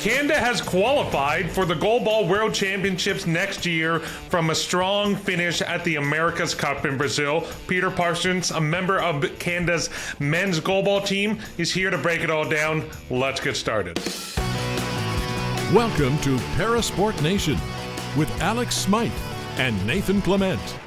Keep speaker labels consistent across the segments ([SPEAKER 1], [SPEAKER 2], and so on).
[SPEAKER 1] Canada has qualified for the Goalball World Championships next year from a strong finish at the America's Cup in Brazil. Peter Parsons, a member of Canada's men's goalball team, is here to break it all down. Let's get started.
[SPEAKER 2] Welcome to Parasport Nation with Alex Smythe and Nathan Clement.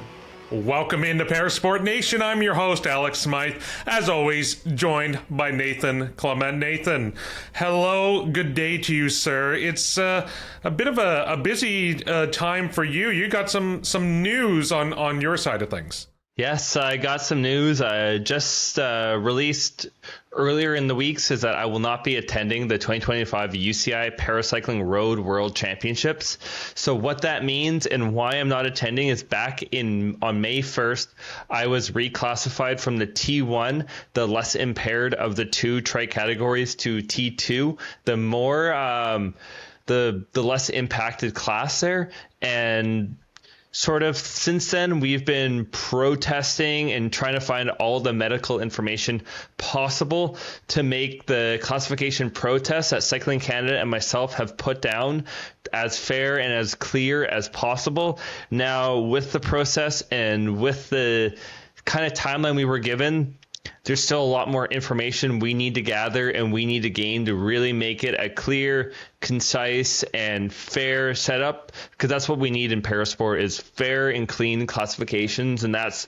[SPEAKER 1] Welcome into Parasport Nation. I'm your host, Alex Smythe, as always, joined by Nathan Clement. Nathan, hello, good day to you, sir. It's a bit of a busy time for you. You got some news on your side of things.
[SPEAKER 3] Yes, I got some news. I just released earlier in the weeks is that I will not be attending the 2025 UCI Paracycling Road World Championships. So what that means and why I'm not attending is on May 1st, I was reclassified from the T1, the less impaired of the two trike categories, to T2, the more the less impacted class there. And sort of since then, we've been protesting and trying to find all the medical information possible to make the classification process that Cycling Canada and myself have put down as fair and as clear as possible. Now, with the process and with the kind of timeline we were given, there's still a lot more information we need to gather and we need to gain to really make it a clear, concise, and fair setup, because that's what we need in parasport is fair and clean classifications, and that's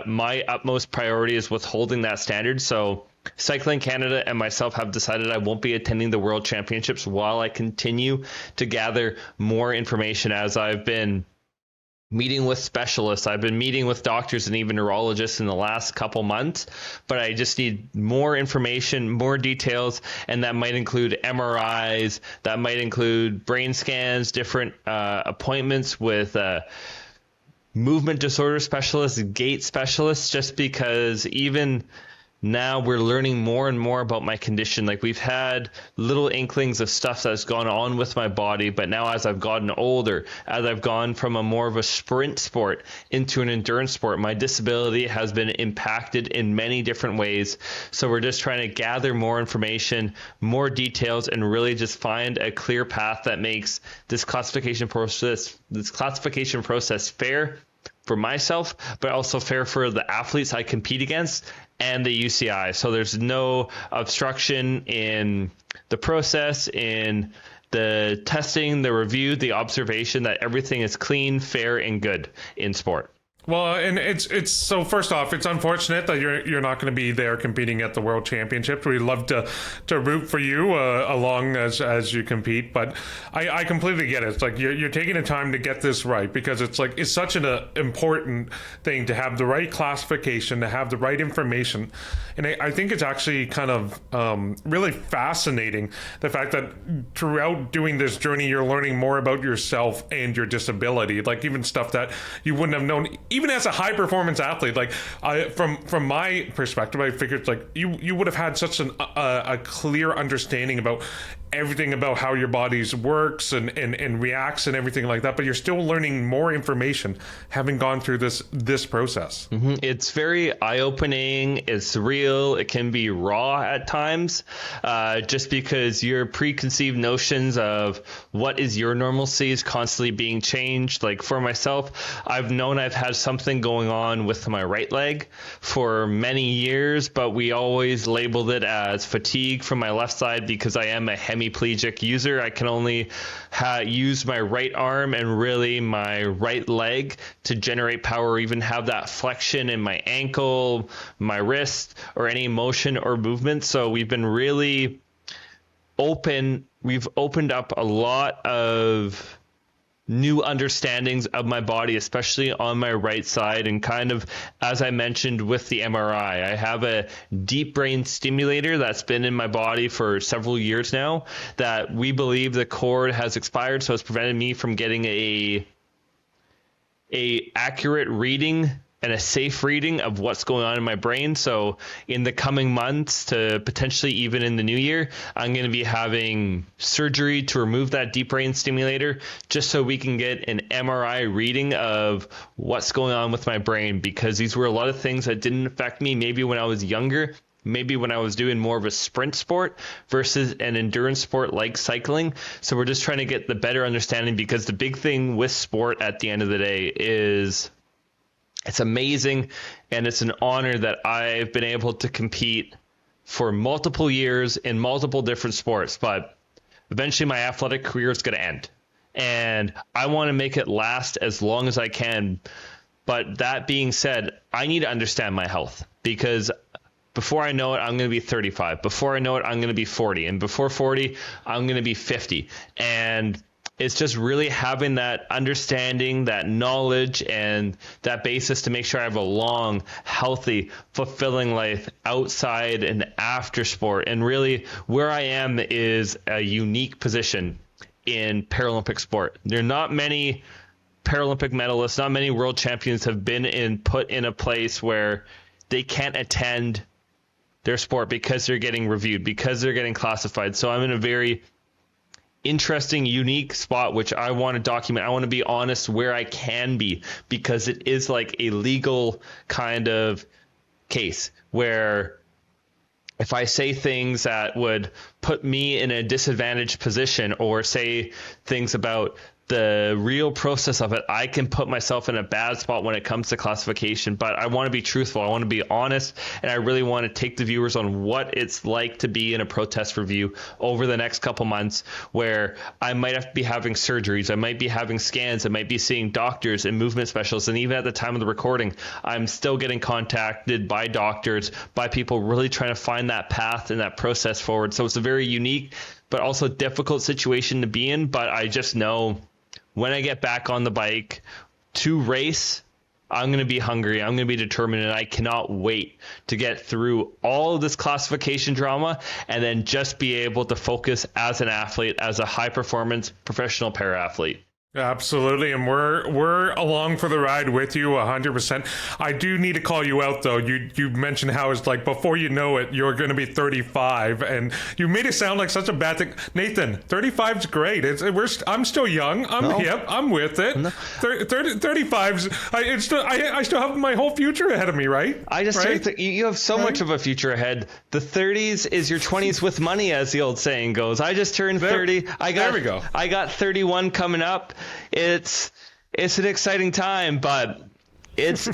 [SPEAKER 3] my utmost priority is withholding that standard. So Cycling Canada and myself have decided I won't be attending the World Championships while I continue to gather more information as I've been meeting with specialists. I've been meeting with doctors and even neurologists in the last couple months, but I just need more information, more details, and that might include MRIs, that might include brain scans, different appointments with movement disorder specialists, gait specialists, just because even now we're learning more and more about my condition. Like, we've had little inklings of stuff that's gone on with my body, but now as I've gotten older, as I've gone from a more of a sprint sport into an endurance sport, my disability has been impacted in many different ways. So we're just trying to gather more information, more details, and really just find a clear path that makes this classification process fair for myself, but also fair for the athletes I compete against and the UCI. So there's no obstruction in the process, in the testing, the review, the observation, that everything is clean, fair, and good in sport.
[SPEAKER 1] Well, and it's so first off, it's unfortunate that you're not going to be there competing at the World Championships. We'd love to root for you along as you compete, but I completely get it. It's like you're taking the time to get this right, because it's such an important thing to have the right classification, to have the right information, and I think it's actually kind of really fascinating the fact that throughout doing this journey, you're learning more about yourself and your disability, like even stuff that you wouldn't have known. Even as a high performance athlete, like from my perspective, I figured like you would have had such a clear understanding about everything about how your body works and reacts and everything like that, but you're still learning more information having gone through this process.
[SPEAKER 3] Mm-hmm. It's very eye-opening. It's real. It can be raw at times, just because your preconceived notions of what is your normalcy is constantly being changed. Like for myself, I've known I've had something going on with my right leg for many years, but we always labeled it as fatigue from my left side because I am a hemiplegic user. I can only use my right arm and really my right leg to generate power, or even have that flexion in my ankle, my wrist, or any motion or movement. So we've been really open. We've opened up a lot of new understandings of my body, especially on my right side. And kind of, as I mentioned with the MRI, I have a deep brain stimulator that's been in my body for several years now that we believe the cord has expired. So it's prevented me from getting a accurate reading and a safe reading of what's going on in my brain. So in the coming months, to potentially even in the new year, I'm going to be having surgery to remove that deep brain stimulator, just so we can get an MRI reading of what's going on with my brain, because these were a lot of things that didn't affect me maybe when I was younger, maybe when I was doing more of a sprint sport versus an endurance sport like cycling. So we're just trying to get the better understanding, because the big thing with sport at the end of the day is it's amazing and it's an honor that I've been able to compete for multiple years in multiple different sports, but eventually my athletic career is going to end. And I want to make it last as long as I can. But that being said, I need to understand my health, because before I know it, I'm going to be 35. Before I know it, I'm going to be 40. And before 40, I'm going to be 50. And it's just really having that understanding, that knowledge, and that basis to make sure I have a long, healthy, fulfilling life outside and after sport. And really, where I am is a unique position in Paralympic sport. There are not many Paralympic medalists, not many world champions have been put in a place where they can't attend their sport because they're getting reviewed, because they're getting classified. So I'm in a very interesting, unique spot, which I want to document. I want to be honest where I can be, because it is like a legal kind of case where if I say things that would put me in a disadvantaged position, or say things about the real process of it, I can put myself in a bad spot when it comes to classification. But I want to be truthful. I want to be honest. And I really want to take the viewers on what it's like to be in a protest review over the next couple months, where I might have to be having surgeries. I might be having scans. I might be seeing doctors and movement specialists. And even at the time of the recording, I'm still getting contacted by doctors, by people really trying to find that path and that process forward. So it's a very unique, but also difficult situation to be in. But I just know when I get back on the bike to race, I'm going to be hungry. I'm going to be determined, and I cannot wait to get through all of this classification drama and then just be able to focus as an athlete, as a high-performance professional para-athlete.
[SPEAKER 1] Absolutely, and we're along for the ride with you 100%. I do need to call you out though. You mentioned how it's like before you know it, you're going to be 35, and you made it sound like such a bad thing. Nathan, 35 is great. I'm still young. I'm hip. I'm with it. No. 35's. I still have my whole future ahead of me, right?
[SPEAKER 3] I just think you have so much of a future ahead. The 30s is your 20s with money, as the old saying goes. I just turned 30. There we go. I got 31 coming up. It's an exciting time, but it's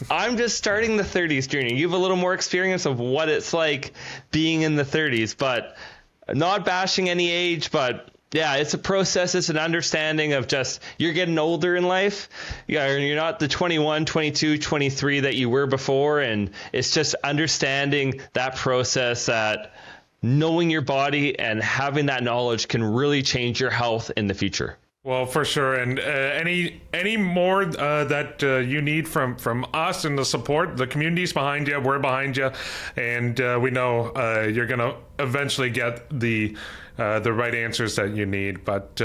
[SPEAKER 3] I'm just starting the 30s journey. You have a little more experience of what it's like being in the 30s, but not bashing any age. But yeah, it's a process. It's an understanding of just you're getting older in life. You're not the 21, 22, 23 that you were before, and it's just understanding that process, that knowing your body and having that knowledge can really change your health in the future.
[SPEAKER 1] Well, for sure. And any more that you need from us and the support, the community's behind you, we're behind you, and we know you're going to eventually get the right answers that you need. But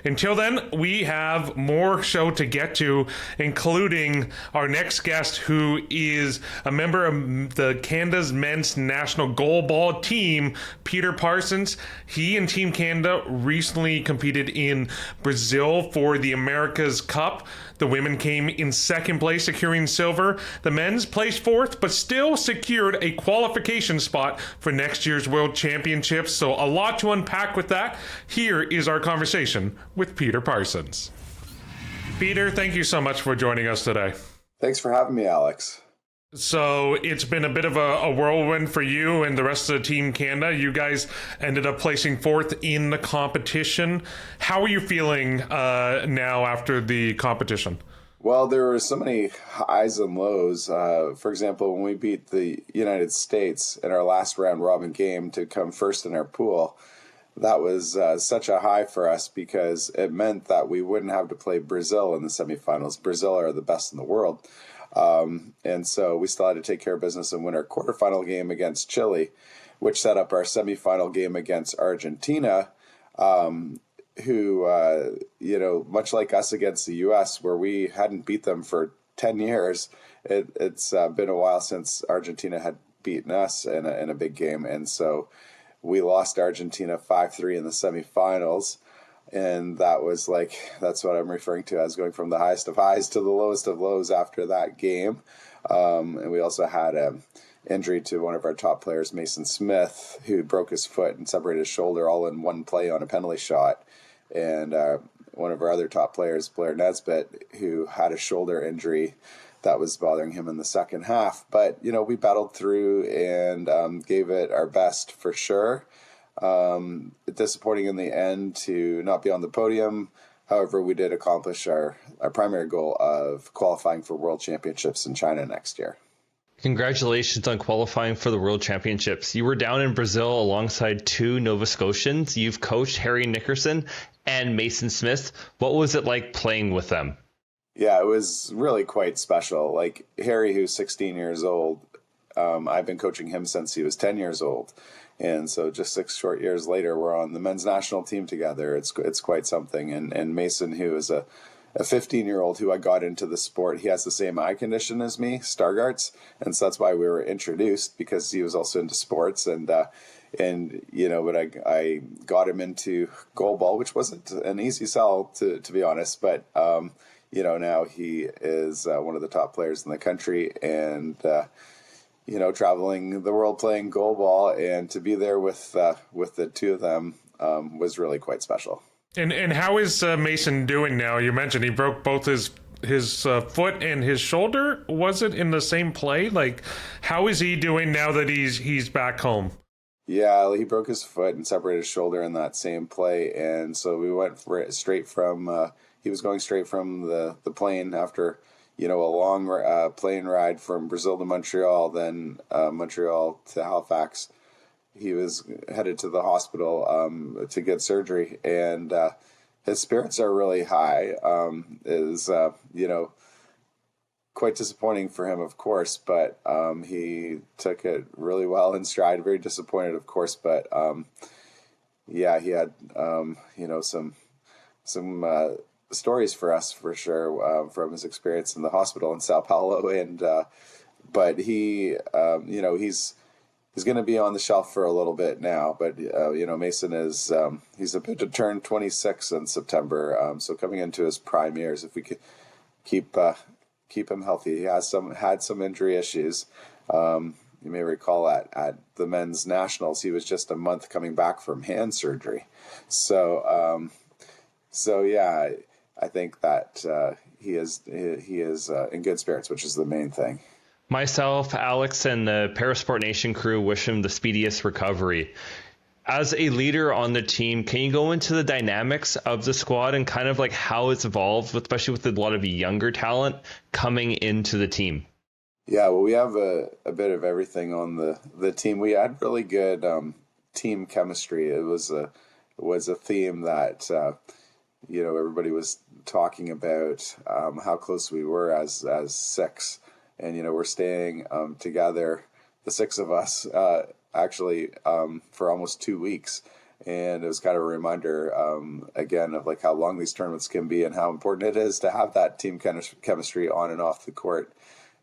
[SPEAKER 1] until then, we have more show to get to, including our next guest, who is a member of the Canada's men's national goalball team, Peter Parsons. He and Team Canada recently competed in Brazil for the America's Cup. The women came in second place, securing silver. The men's placed fourth, but still secured a qualification spot for next year's World Championships. So a lot to unpack with that. Here is our conversation with Peter Parsons. Peter, thank you so much for joining us today.
[SPEAKER 4] Thanks for having me, Alex.
[SPEAKER 1] So it's been a bit of a whirlwind for you and the rest of the Team Canada. You guys ended up placing fourth in the competition. How are you feeling now after the competition?
[SPEAKER 4] Well, there were so many highs and lows. For example, when we beat the United States in our last round robin game to come first in our pool, that was such a high for us because it meant that we wouldn't have to play Brazil in the semifinals. Brazil are the best in the world. And so we still had to take care of business and win our quarterfinal game against Chile, which set up our semifinal game against Argentina, who, much like us against the U.S., where we hadn't beat them for 10 years, it's been a while since Argentina had beaten us in a big game. And so we lost Argentina 5-3 in the semifinals. And that's what I'm referring to as going from the highest of highs to the lowest of lows after that game. And we also had injury to one of our top players, Mason Smith, who broke his foot and separated his shoulder all in one play on a penalty shot. And one of our other top players, Blair Nesbitt, who had a shoulder injury that was bothering him in the second half. But, we battled through and gave it our best for sure. Disappointing in the end to not be on the podium. However, we did accomplish our primary goal of qualifying for World Championships in China next year.
[SPEAKER 3] Congratulations on qualifying for the World Championships. You were down in Brazil alongside two Nova Scotians. You've coached Harry Nickerson and Mason Smith. What was it like playing with them?
[SPEAKER 4] Yeah, it was really quite special. Like Harry, who's 16 years old, I've been coaching him since he was 10 years old. And so just 6 short years later, we're on the men's national team together. It's quite something. And Mason, who is a 15-year-old who I got into the sport, he has the same eye condition as me, Stargardt's. And so that's why we were introduced, because he was also into sports. But I got him into Goalball, which wasn't an easy sell, to be honest. But, now he is one of the top players in the country and, traveling the world playing Goalball, and to be there with the two of them was really quite special.
[SPEAKER 1] And how is Mason doing now? You mentioned he broke both his foot and his shoulder. Was it in the same play? Like, how is he doing now that he's back home?
[SPEAKER 4] Yeah, he broke his foot and separated his shoulder in that same play, and so we went straight from. He was going straight from the plane after a long plane ride from Brazil to Montreal, then Montreal to Halifax. He was headed to the hospital to get surgery, and his spirits are really high. Quite disappointing for him, of course, but he took it really well in stride. Very disappointed, of course, but he had some stories for us for sure from his experience in the hospital in Sao Paulo, and but he he's going to be on the shelf for a little bit now. But Mason is he's about to turn 26 in September, so coming into his prime years. If we could keep him healthy, he has had some injury issues. You may recall at the men's nationals, he was just a month coming back from hand surgery. So yeah. I think that he is in good spirits, which is the main thing.
[SPEAKER 3] Myself, Alex, and the Parasport Nation crew wish him the speediest recovery. As a leader on the team, can you go into the dynamics of the squad and kind of like how it's evolved, especially with a lot of younger talent coming into the team?
[SPEAKER 4] Yeah, well, we have a bit of everything on the team. We had really good team chemistry. It was a theme that everybody was talking about how close we were as six, and we're staying together, the six of us, actually for almost 2 weeks, and it was kind of a reminder again of like how long these tournaments can be and how important it is to have that team chemistry on and off the court.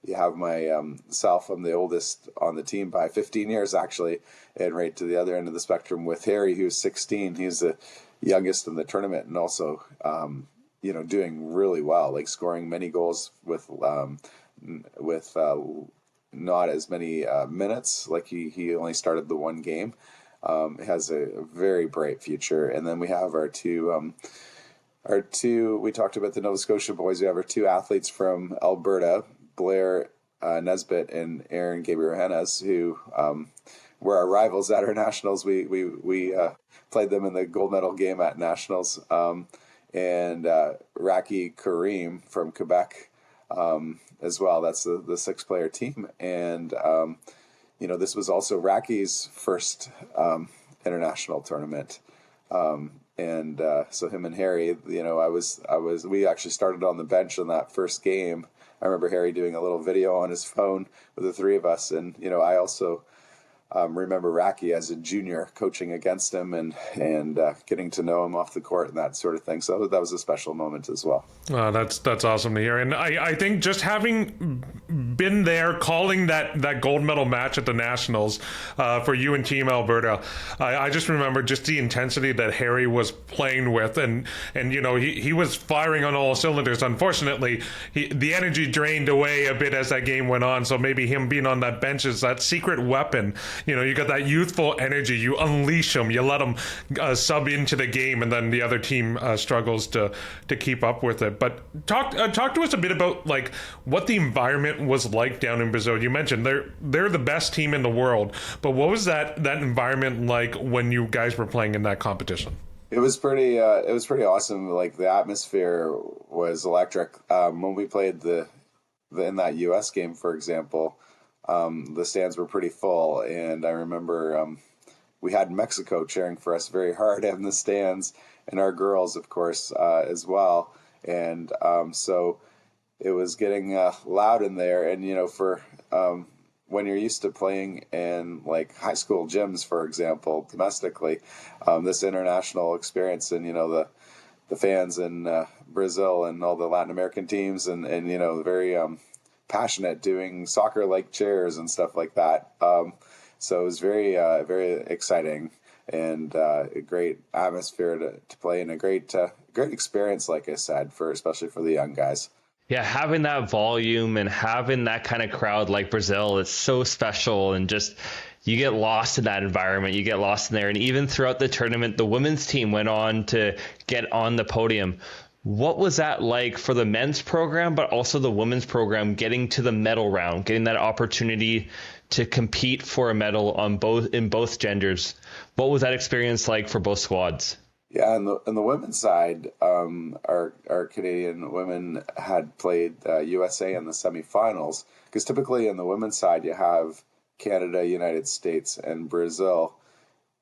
[SPEAKER 4] You have myself, I'm the oldest on the team by 15 years actually, and right to the other end of the spectrum with Harry, who's 16. He's the youngest in the tournament, and also doing really well, like scoring many goals with not as many minutes. Like he only started the one game. Has a very bright future. And then we have our two. We talked about the Nova Scotia boys. We have our two athletes from Alberta, Blair Nesbitt and Aaron Gabriel-Hannes, who were our rivals at our nationals. We played them in the gold medal game at nationals. And Raki Kareem from Quebec as well. That's the 6-player team. And, this was also Raki's first international tournament. So him and Harry, we actually started on the bench in that first game. I remember Harry doing a little video on his phone with the three of us. And, I also remember Racky as a junior coaching against him and getting to know him off the court and that sort of thing. So that was a special moment as well.
[SPEAKER 1] That's awesome to hear. And I think just having been there calling that gold medal match at the Nationals for you and Team Alberta, I just remember just the intensity that Harry was playing with. And he was firing on all cylinders. Unfortunately, the energy drained away a bit as that game went on. So maybe him being on that bench is that secret weapon. You got that youthful energy. You unleash them. You let them sub into the game, and then the other team struggles to keep up with it. But talk to us a bit about like what the environment was like down in Brazil. You mentioned they're the best team in the world, but what was that environment like when you guys were playing in that competition?
[SPEAKER 4] It was pretty awesome. Like the atmosphere was electric. When we played in that U.S. game, for example. The stands were pretty full, and I remember we had Mexico cheering for us very hard in the stands, and our girls, of course, as well. And so it was getting loud in there. And for when you're used to playing in like high school gyms, for example, domestically, this international experience, and the fans in Brazil and all the Latin American teams, and very passionate, doing soccer-like chairs and stuff like that. So it was very, very exciting and a great atmosphere to play in, a great experience, like I said, especially for the young guys.
[SPEAKER 3] Yeah, having that volume and having that kind of crowd like Brazil is so special, and just you get lost in that environment. You get lost in there. And even throughout the tournament, the women's team went on to get on the podium. What was that like for the men's program, but also the women's program, getting to the medal round, getting that opportunity to compete for a medal in both genders? What was that experience like for both squads?
[SPEAKER 4] Yeah, on the women's side, our Canadian women had played USA in the semifinals, because typically on the women's side you have Canada, United States, and Brazil,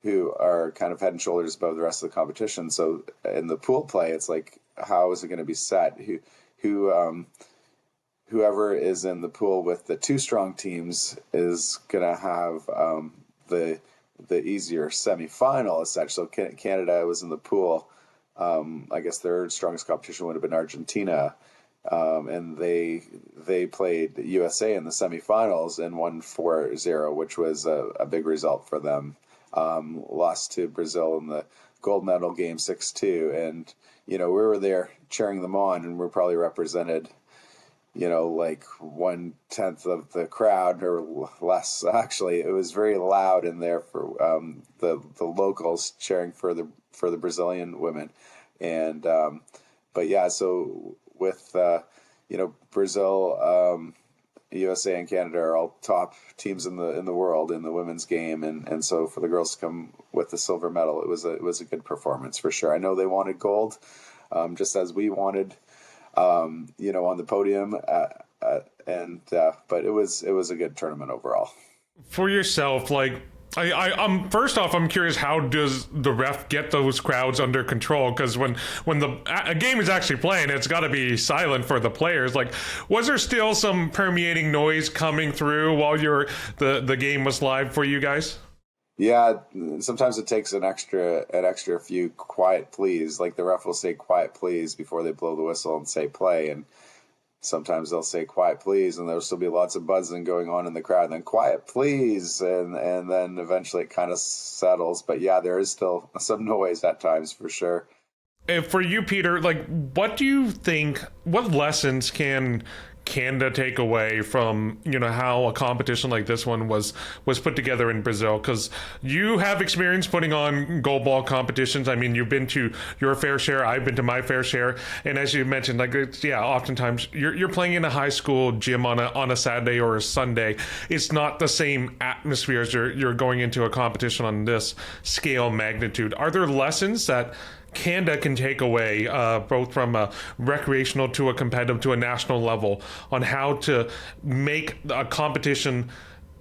[SPEAKER 4] who are kind of head and shoulders above the rest of the competition. So in the pool play, it's like, how is it going to be set? Whoever is in the pool with the two strong teams is going to have the easier semifinal as such. So Canada was in the pool. I guess their strongest competition would have been Argentina, and they played USA in the semifinals and won 4-0, which was a big result for them. Lost to Brazil in the gold medal game 6-2, and we were there cheering them on, and we're probably represented like 1/10 of the crowd or less. Actually, it was very loud in there for the locals cheering for the Brazilian women. And but yeah, so with Brazil, USA and Canada are all top teams in the world in the women's game, and so for the girls to come with the silver medal, it was a good performance for sure. I know they wanted gold, just as we wanted, on the podium, but it was a good tournament overall.
[SPEAKER 1] For yourself, like, I'm first off, I'm curious, how does the ref get those crowds under control? Because when a game is actually playing, it's got to be silent for the players. Like, was there still some permeating noise coming through while the game was live for you guys?
[SPEAKER 4] Yeah, sometimes it takes an extra few quiet please. Like the ref will say quiet please before they blow the whistle and say play, and sometimes they'll say quiet please, and there'll still be lots of buzzing going on in the crowd, and then quiet please, and then eventually it kind of settles. But yeah, there is still some noise at times for sure.
[SPEAKER 1] And for you, Peter, like, what do you think, what lessons can Canada take away from how a competition like this one was put together in Brazil? Because you have experience putting on goalball competitions. I mean, you've been to your fair share, I've been to my fair share, and as you mentioned, like, oftentimes you're playing in a high school gym on a Saturday or a Sunday. It's not the same atmosphere as you're going into a competition on this scale magnitude. Are there lessons that Canada can take away, both from a recreational to a competitive to a national level, on how to make a competition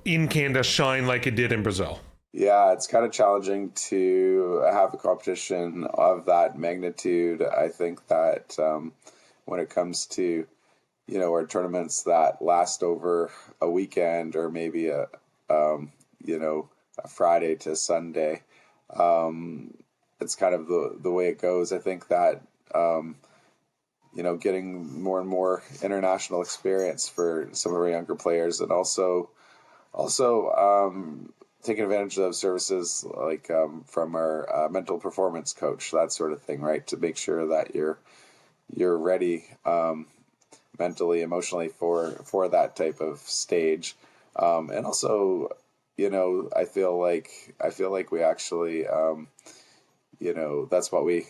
[SPEAKER 1] in Canada shine like it did in Brazil?
[SPEAKER 4] Yeah, it's kind of challenging to have a competition of that magnitude. I think that when it comes to, our tournaments that last over a weekend or maybe Friday to Sunday. It's kind of the way it goes. I think that getting more and more international experience for some of our younger players, and also taking advantage of services like from our mental performance coach, that sort of thing, right? To make sure that you're ready mentally, emotionally for that type of stage, and also, I feel like we actually, that's what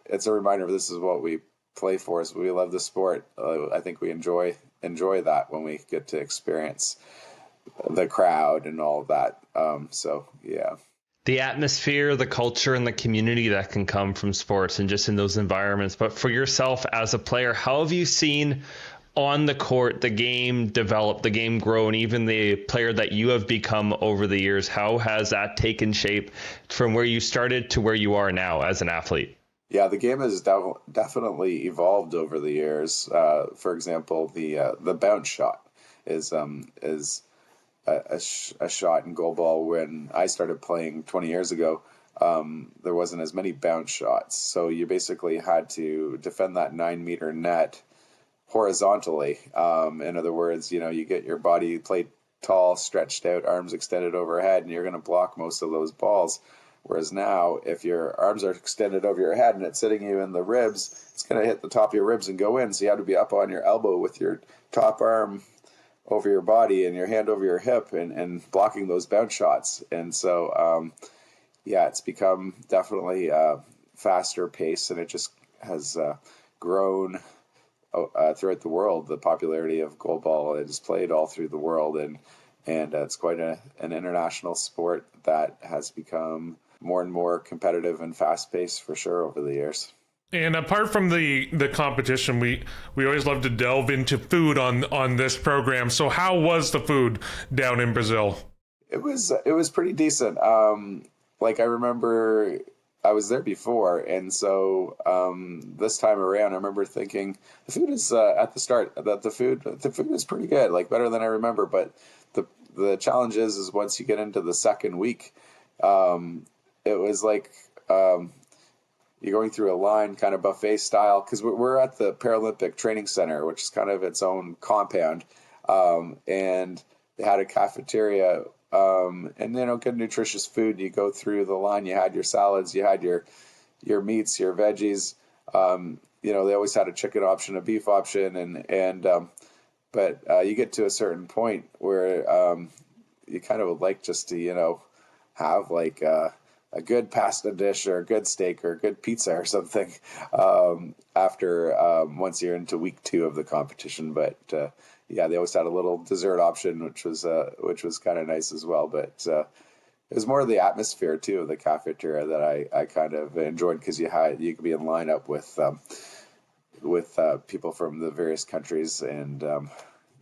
[SPEAKER 4] it's a reminder of, this is what we play for, is we love the sport. I think we enjoy that when we get to experience the crowd and all of that. So yeah.
[SPEAKER 3] The atmosphere, the culture, and the community that can come from sports and just in those environments. But for yourself as a player, how have you seen on the court the game develop, the game grow, and even the player that you have become over the years? How has that taken shape from where you started to where you are now as an athlete?
[SPEAKER 4] Yeah, the game has definitely evolved over the years. For example, the bounce shot is a shot in goalball. When I started playing 20 years ago, there wasn't as many bounce shots, so you basically had to defend that 9-meter net horizontally. In other words, you get your body plate tall, stretched out, arms extended overhead, and you're going to block most of those balls. Whereas now, if your arms are extended over your head and it's hitting you in the ribs, it's going to hit the top of your ribs and go in. So you have to be up on your elbow with your top arm over your body and your hand over your hip and blocking those bounce shots. And so, it's become definitely faster pace, and it just has grown throughout the world. The popularity of goalball is played all through the world, and it's quite an international sport that has become more and more competitive and fast-paced for sure over the years.
[SPEAKER 1] And apart from the competition, we always love to delve into food on this program. So how was the food down in Brazil?
[SPEAKER 4] It was pretty decent. I remember I was there before, and so this time around, I remember thinking the food is at the start that the food is pretty good, like better than I remember. But the challenge is once you get into the second week, it was like you're going through a line, kind of buffet style, because we're at the Paralympic Training Center, which is kind of its own compound, and they had a cafeteria, and good nutritious food. You go through the line, you had your salads, you had your meats, your veggies. They always had a chicken option, a beef option, but you get to a certain point where you kind of would like just to have like a good pasta dish or a good steak or a good pizza or something after once you're into week 2 of the competition. But they always had a little dessert option, which was kind of nice as well. But it was more of the atmosphere too of the cafeteria that I kind of enjoyed, because you could be in lineup with people from the various countries, and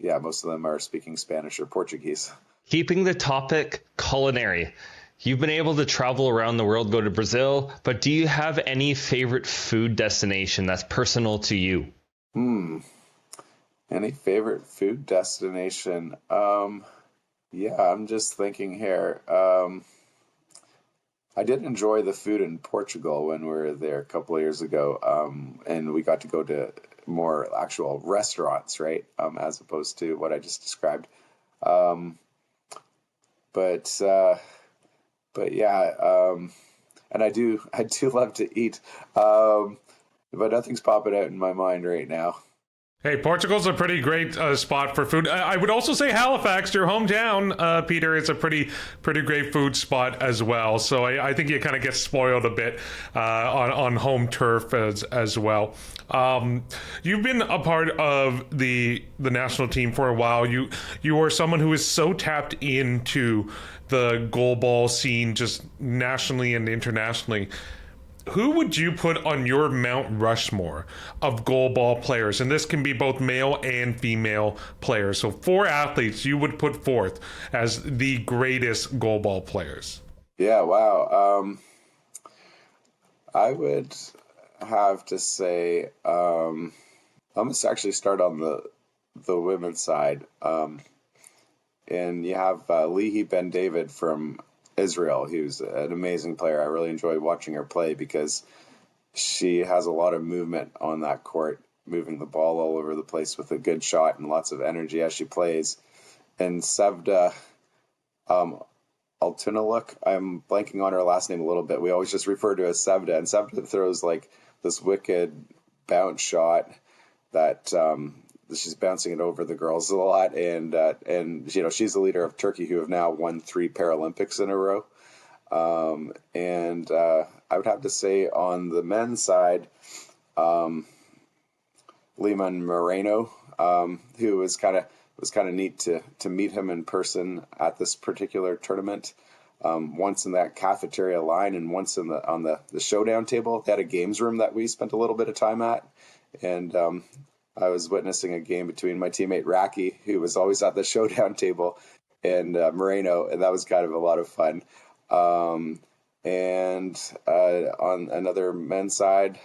[SPEAKER 4] most of them are speaking Spanish or Portuguese.
[SPEAKER 3] Keeping the topic culinary, you've been able to travel around the world, go to Brazil, but do you have any favorite food destination that's personal to you?
[SPEAKER 4] Any favorite food destination? I'm just thinking here. I did enjoy the food in Portugal when we were there a couple of years ago, and we got to go to more actual restaurants, right, as opposed to what I just described. And I do love to eat, but nothing's popping out in my mind right now.
[SPEAKER 1] Hey, Portugal's a pretty great spot for food. I would also say Halifax, your hometown, Peter, is a pretty great food spot as well. So I think you kind of get spoiled a bit on home turf as well. You've been a part of the national team for a while. You are someone who is so tapped into the goalball scene, just nationally and internationally. Who would you put on your Mount Rushmore of goalball players? And this can be both male and female players. So 4 athletes you would put forth as the greatest goalball players.
[SPEAKER 4] Yeah, wow. I would have to say, I'm going to actually start on the women's side. And you have Leahy Ben David from Israel, who's an amazing player. I really enjoy watching her play because she has a lot of movement on that court, moving the ball all over the place with a good shot and lots of energy as she plays. And Sevda Altunaluk, I'm blanking on her last name a little bit. We always just refer to her as Sevda, and Sevda throws like this wicked bounce shot that she's bouncing it over the girls a lot, and she's the leader of Turkey, who have now won 3 Paralympics in a row. I would have to say on the men's side, Lehman Moreno, who was kind of neat to meet him in person at this particular tournament. Once in that cafeteria line and once on the showdown table. They had a games room that we spent a little bit of time at, and I was witnessing a game between my teammate Racky, who was always at the showdown table, and Moreno, and that was kind of a lot of fun. On another men's side,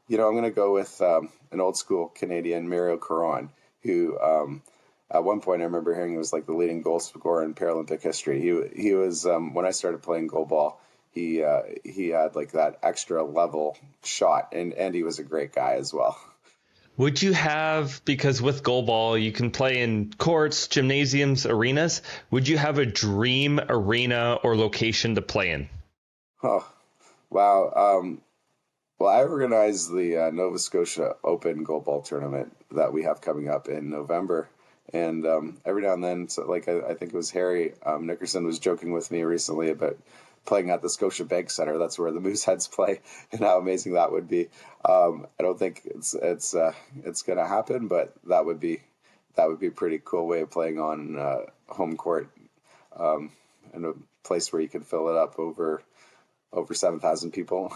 [SPEAKER 4] I'm going to go with an old school Canadian, Mario Caron, who at one point I remember hearing he was like the leading goal scorer in Paralympic history. He was when I started playing goalball, he had like that extra level shot, and he was a great guy as well.
[SPEAKER 3] Would you have, because with goalball you can play in courts, gymnasiums, arenas, would you have a dream arena or location to play in?
[SPEAKER 4] Oh, wow. Well, I organized the Nova Scotia Open Goalball tournament that we have coming up in November. And every now and then, so like I think it was Harry Nickerson was joking with me recently about playing at the Scotia Bank Center. That's where the Mooseheads play, and how amazing that would be. I don't think it's going to happen, but that would be a pretty cool way of playing on home court in a place where you can fill it up over 7,000 people.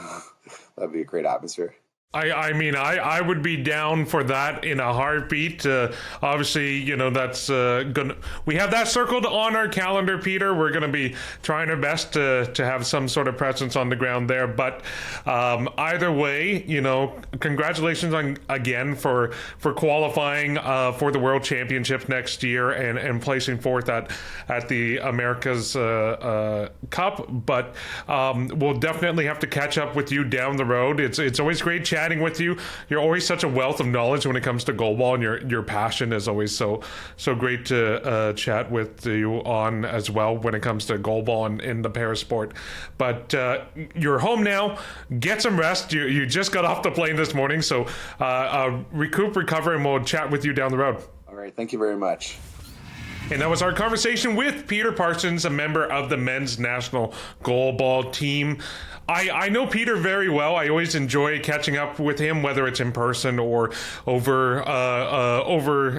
[SPEAKER 4] That'd be a great atmosphere.
[SPEAKER 1] I mean, I would be down for that in a heartbeat. Obviously, that's gonna. We have that circled on our calendar, Peter. We're going to be trying our best to have some sort of presence on the ground there. But either way, congratulations again for qualifying for the World Championships next year and placing fourth at the America's Cup. But we'll definitely have to catch up with you down the road. It's always great chatting with you. You're always such a wealth of knowledge when it comes to goalball, and your passion is always so great to chat with you on as well when it comes to goalball and in the parasport. But you're home now. Get some rest. You just got off the plane this morning, so recover, and we'll chat with you down the road.
[SPEAKER 4] All right. Thank you very much.
[SPEAKER 1] And that was our conversation with Peter Parsons, a member of the men's national goalball team. I know Peter very well. I always enjoy catching up with him, whether it's in person or over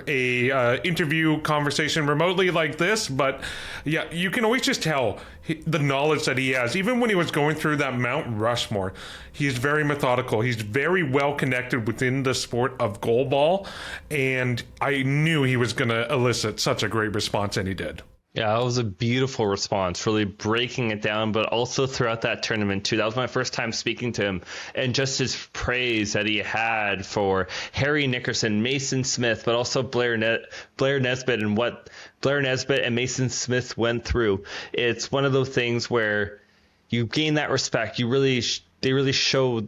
[SPEAKER 1] a interview conversation remotely like this. But yeah, you can always just tell the knowledge that he has. Even when he was going through that Mount Rushmore, he's very methodical. He's very well connected within the sport of goalball, and I knew he was going to elicit such a great response, and he did.
[SPEAKER 3] Yeah, that was a beautiful response, really breaking it down, but also throughout that tournament too. That was my first time speaking to him, and just his praise that he had for Harry Nickerson, Mason Smith, but also Blair Nesbitt, and what Blair Nesbitt and Mason Smith went through. It's one of those things where you gain that respect. They really show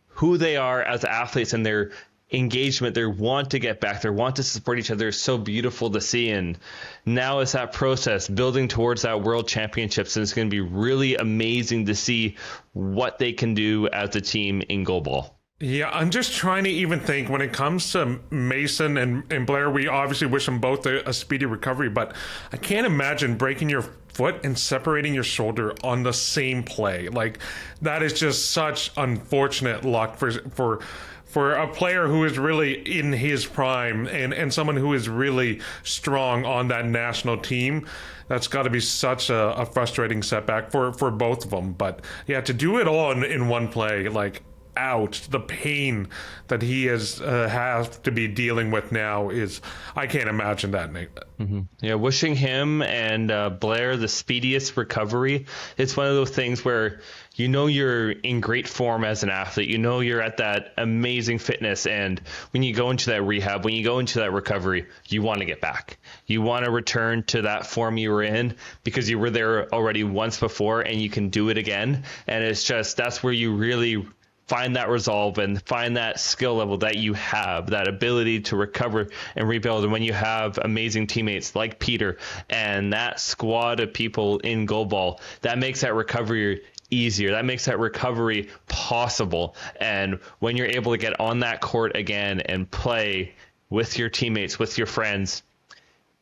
[SPEAKER 3] who they are as athletes, and their engagement, their want to get back, their want to support each other is so beautiful to see. And now it's that process building towards that world championships, and it's going to be really amazing to see what they can do as a team in goalball.
[SPEAKER 1] Yeah, I'm just trying to even think when it comes to Mason and Blair. We obviously wish them both a speedy recovery, but I can't imagine breaking your foot and separating your shoulder on the same play. Like, that is just such unfortunate luck for a player who is really in his prime and someone who is really strong on that national team. That's got to be such a frustrating setback for both of them. But yeah, to do it all in one play, like, out, the pain that he has to be dealing with now is, I can't imagine that, Nate.
[SPEAKER 3] Mm-hmm. Yeah, wishing him and Blair the speediest recovery. It's one of those things where you're in great form as an athlete. You're at that amazing fitness. And when you go into that rehab, when you go into that recovery, you want to get back. You want to return to that form you were in because you were there already once before and you can do it again. And it's just, that's where you really find that resolve and find that skill level that you have, that ability to recover and rebuild. And when you have amazing teammates like Peter and that squad of people in Goalball, that makes that recovery easier. That makes that recovery possible. And when you're able to get on that court again and play with your teammates, with your friends,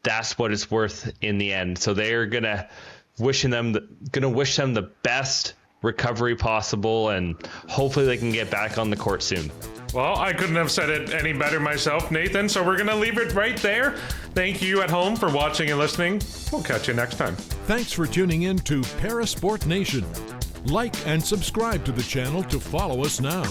[SPEAKER 3] that's what it's worth in the end. So they're gonna wish them the best recovery possible, and hopefully they can get back on the court soon.
[SPEAKER 1] Well, I couldn't have said it any better myself, Nathan, so we're going to leave it right there. Thank you at home for watching and listening. We'll catch you next time.
[SPEAKER 2] Thanks for tuning in to Parasport Nation. Like and subscribe to the channel to follow us now.